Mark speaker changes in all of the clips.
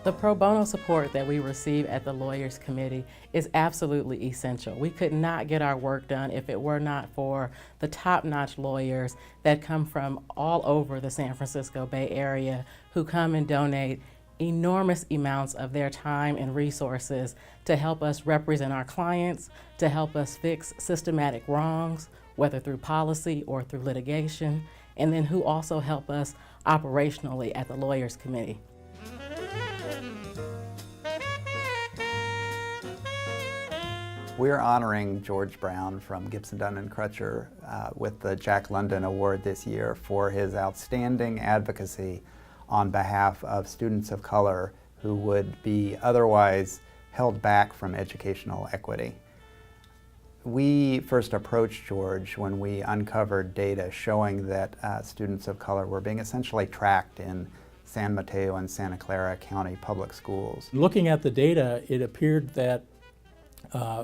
Speaker 1: The pro bono support that we receive at the Lawyers Committee is absolutely essential. We could not get our work done if it were not for the top-notch lawyers that come from all over the San Francisco Bay Area who come and donate enormous amounts of their time and resources to help us represent our clients, to help us fix systematic wrongs, whether through policy or through litigation, and then who also help us operationally at the Lawyers Committee.
Speaker 2: We're honoring George Brown from Gibson, Dunn & Crutcher with the Jack London Award this year for his outstanding advocacy on behalf of students of color who would be otherwise held back from educational equity. We first approached George when we uncovered data showing that students of color were being essentially tracked in San Mateo and Santa Clara County public schools.
Speaker 3: Looking at the data, it appeared that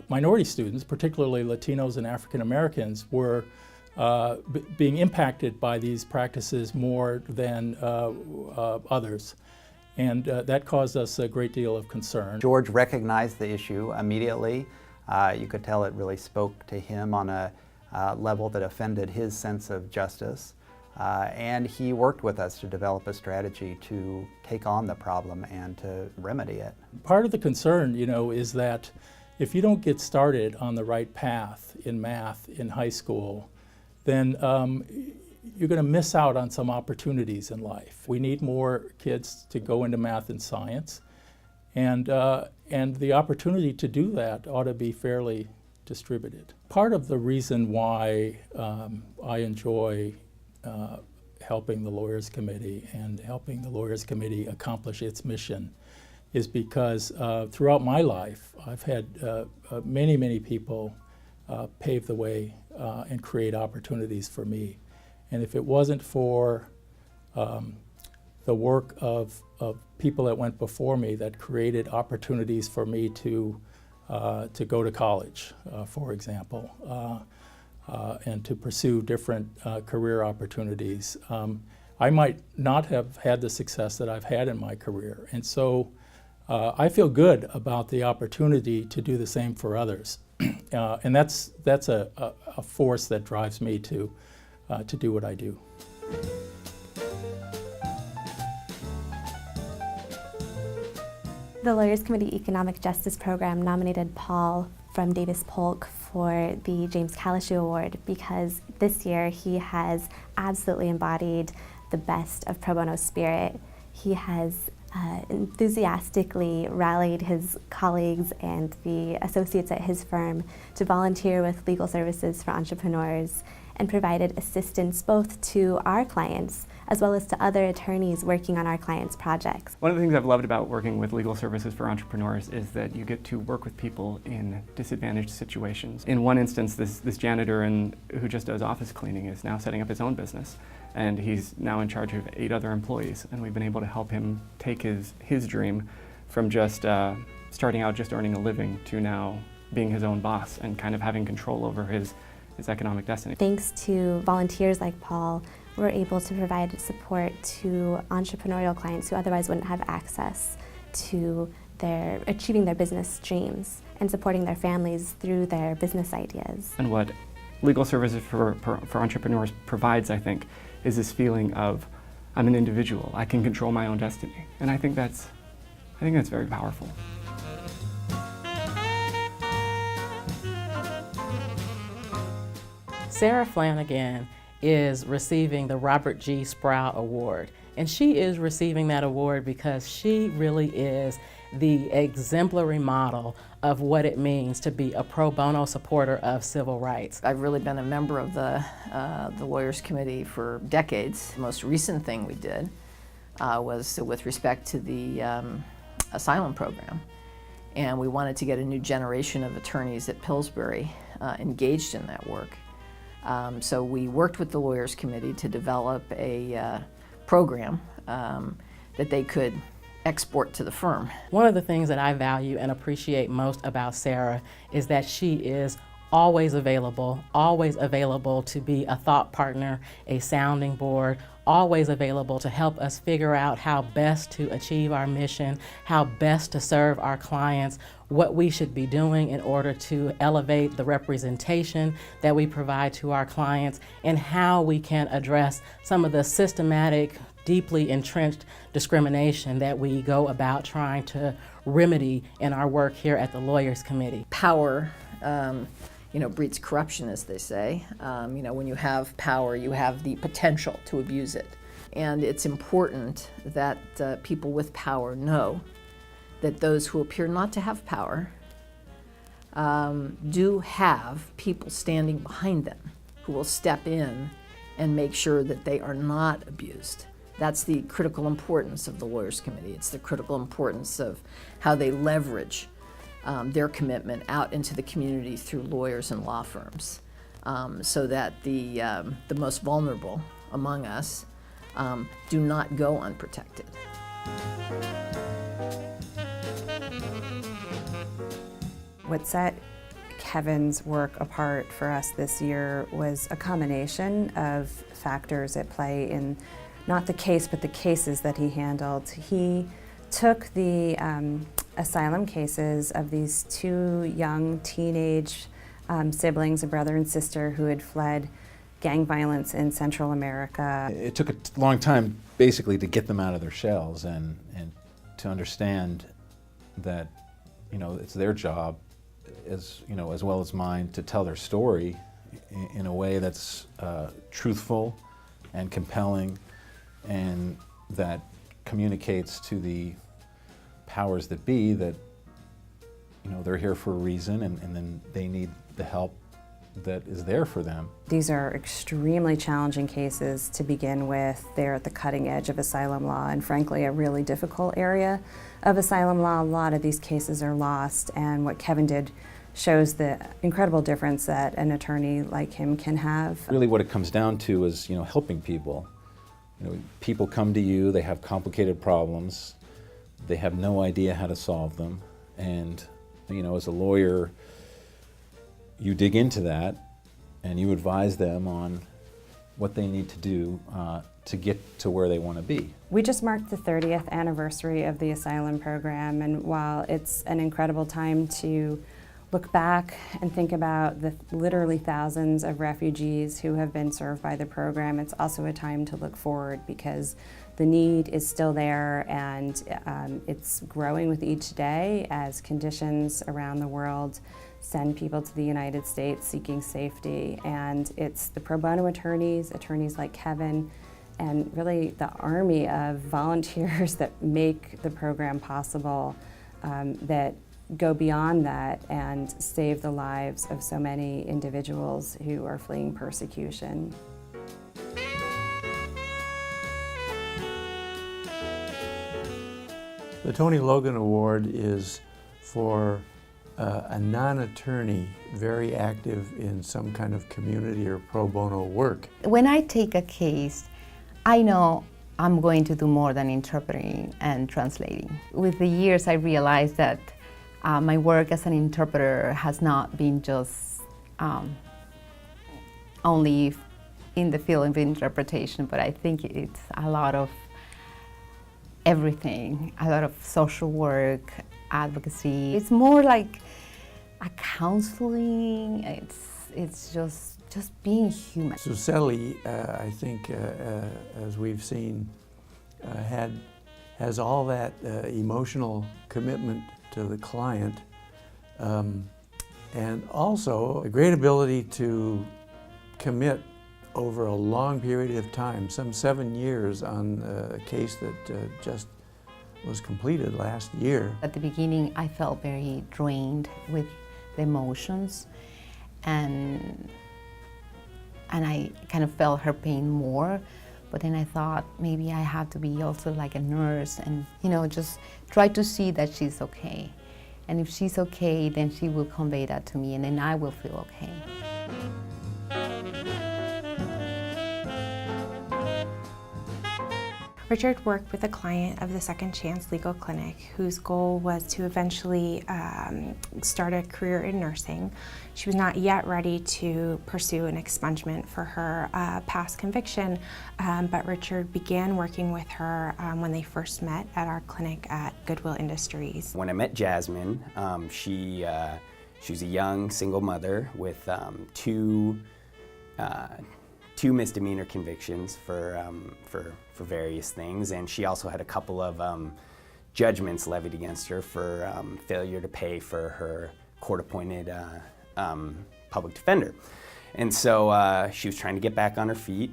Speaker 3: minority students, particularly Latinos and African Americans, were being impacted by these practices more than others. And that caused us a great deal of concern.
Speaker 2: George recognized the issue immediately. You could tell it really spoke to him on a level that offended his sense of justice. And he worked with us to develop a strategy to take on the problem and to remedy it.
Speaker 3: Part of the concern, is that if you don't get started on the right path in math in high school, then you're going to miss out on some opportunities in life. We need more kids to go into math and science, and the opportunity to do that ought to be fairly distributed. Part of the reason why I enjoy helping the Lawyers Committee and helping the Lawyers Committee accomplish its mission is because throughout my life I've had many people pave the way and create opportunities for me. And if it wasn't for the work of people that went before me that created opportunities for me to go to college, for example, and to pursue different career opportunities, I might not have had the success that I've had in my career. And so I feel good about the opportunity to do the same for others. And that's a force that drives me to do what I do.
Speaker 4: The Lawyers Committee Economic Justice Program nominated Paul from Davis Polk for the James Kalishu Award because this year he has absolutely embodied the best of pro bono spirit. He has enthusiastically rallied his colleagues and the associates at his firm to volunteer with legal services for entrepreneurs and provided assistance both to our clients as well as to other attorneys working on our clients' projects.
Speaker 5: One of the things I've loved about working with legal services for entrepreneurs is that you get to work with people in disadvantaged situations. In one instance, this janitor who just does office cleaning is now setting up his own business, and he's now in charge of 8 other employees, and we've been able to help him take his dream from just starting out just earning a living to now being his own boss and kind of having control over his economic destiny.
Speaker 4: Thanks to volunteers like Paul, we're able to provide support to entrepreneurial clients who otherwise wouldn't have access to achieving their business dreams and supporting their families through their business ideas.
Speaker 5: And what legal services for entrepreneurs provides, I think, is this feeling of I'm an individual, I can control my own destiny. And I think that's very powerful.
Speaker 1: Sarah Flanagan is receiving the Robert G. Sproul Award. And she is receiving that award because she really is the exemplary model of what it means to be a pro bono supporter of civil rights.
Speaker 6: I've really been a member of the Lawyers Committee for decades. The most recent thing we did was with respect to the asylum program. And we wanted to get a new generation of attorneys at Pillsbury engaged in that work. So we worked with the Lawyers Committee to develop a program that they could export to the firm.
Speaker 1: One of the things that I value and appreciate most about Sarah is that she is always available to be a thought partner, a sounding board, always available to help us figure out how best to achieve our mission, how best to serve our clients, what we should be doing in order to elevate the representation that we provide to our clients, and how we can address some of the systematic, deeply entrenched discrimination that we go about trying to remedy in our work here at the Lawyers Committee.
Speaker 6: Power, breeds corruption, as they say. When you have power, you have the potential to abuse it. And it's important that people with power know that those who appear not to have power do have people standing behind them who will step in and make sure that they are not abused. That's the critical importance of the Lawyers Committee. It's the critical importance of how they leverage their commitment out into the community through lawyers and law firms, so that the most vulnerable among us do not go unprotected.
Speaker 7: What set Kevin's work apart for us this year was a combination of factors at play in not the case, but the cases that he handled. He took the asylum cases of these two young teenage siblings, a brother and sister, who had fled gang violence in Central America.
Speaker 8: It took a long time, basically, to get them out of their shells and to understand that, it's their job, as well as mine, to tell their story in a way that's truthful and compelling, and that communicates to the powers that be that they're here for a reason, and then they need the help that is there for them.
Speaker 7: These are extremely challenging cases to begin with. They're at the cutting edge of asylum law, and frankly a really difficult area of asylum law. A lot of these cases are lost, and what Kevin did shows the incredible difference that an attorney like him can have.
Speaker 8: Really what it comes down to is helping people. People come to you, they have complicated problems, they have no idea how to solve them, and as a lawyer, you dig into that and you advise them on what they need to do to get to where they want to be.
Speaker 7: We just marked the 30th anniversary of the asylum program, and while it's an incredible time to look back and think about the literally thousands of refugees who have been served by the program, it's also a time to look forward, because the need is still there, and it's growing with each day as conditions around the world send people to the United States seeking safety. And it's the pro bono attorneys like Kevin, and really the army of volunteers that make the program possible, that go beyond that and save the lives of so many individuals who are fleeing persecution.
Speaker 9: The Tony Logan Award is for a non-attorney very active in some kind of community or pro bono work.
Speaker 10: When I take a case, I know I'm going to do more than interpreting and translating. With the years, I realized that my work as an interpreter has not been just only in the field of interpretation, but I think it's a lot of everything, a lot of social work, advocacy. It's more like a counseling. It's just being human.
Speaker 9: Suseli, I think, as we've seen, has all that emotional commitment to the client, and also a great ability to commit over a long period of time, some 7 years, on a case that just was completed last year.
Speaker 10: At the beginning, I felt very drained with the emotions, and I kind of felt her pain more. But then I thought maybe I have to be also like a nurse and, just try to see that she's okay. And if she's okay, then she will convey that to me, and then I will feel okay.
Speaker 11: Richard worked with a client of the Second Chance Legal Clinic whose goal was to eventually start a career in nursing. She was not yet ready to pursue an expungement for her past conviction, but Richard began working with her when they first met at our clinic at Goodwill Industries.
Speaker 12: When I met Jasmine, she was a young single mother with two misdemeanor convictions for various things, and she also had a couple of judgments levied against her for failure to pay for her court-appointed public defender. And so she was trying to get back on her feet,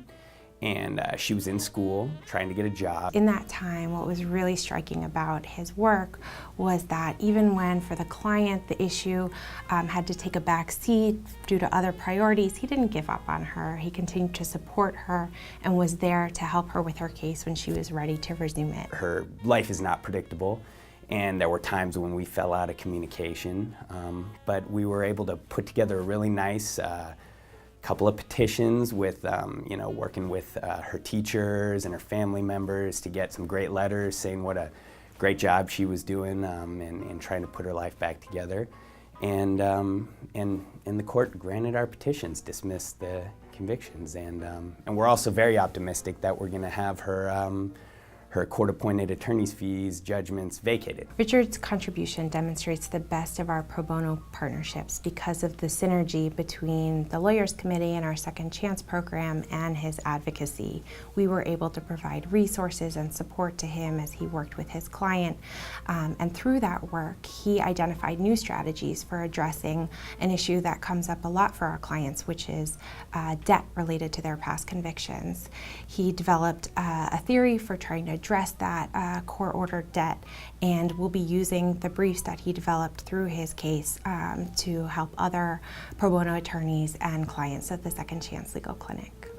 Speaker 12: and she was in school trying to get a job.
Speaker 11: In that time, what was really striking about his work was that even when for the client the issue had to take a back seat due to other priorities, he didn't give up on her. He continued to support her and was there to help her with her case when she was ready to resume it.
Speaker 12: Her life is not predictable, and there were times when we fell out of communication, but we were able to put together a really nice couple of petitions with, working with her teachers and her family members to get some great letters saying what a great job she was doing and trying to put her life back together. And the court granted our petitions, dismissed the convictions, and we're also very optimistic that we're going to have her court-appointed attorney's fees judgments vacated.
Speaker 11: Richard's contribution demonstrates the best of our pro bono partnerships because of the synergy between the Lawyers Committee and our Second Chance program and his advocacy. We were able to provide resources and support to him as he worked with his client, and through that work he identified new strategies for addressing an issue that comes up a lot for our clients, which is debt related to their past convictions. He developed a theory for trying to address that court-ordered debt, and will be using the briefs that he developed through his case to help other pro bono attorneys and clients of the Second Chance Legal Clinic.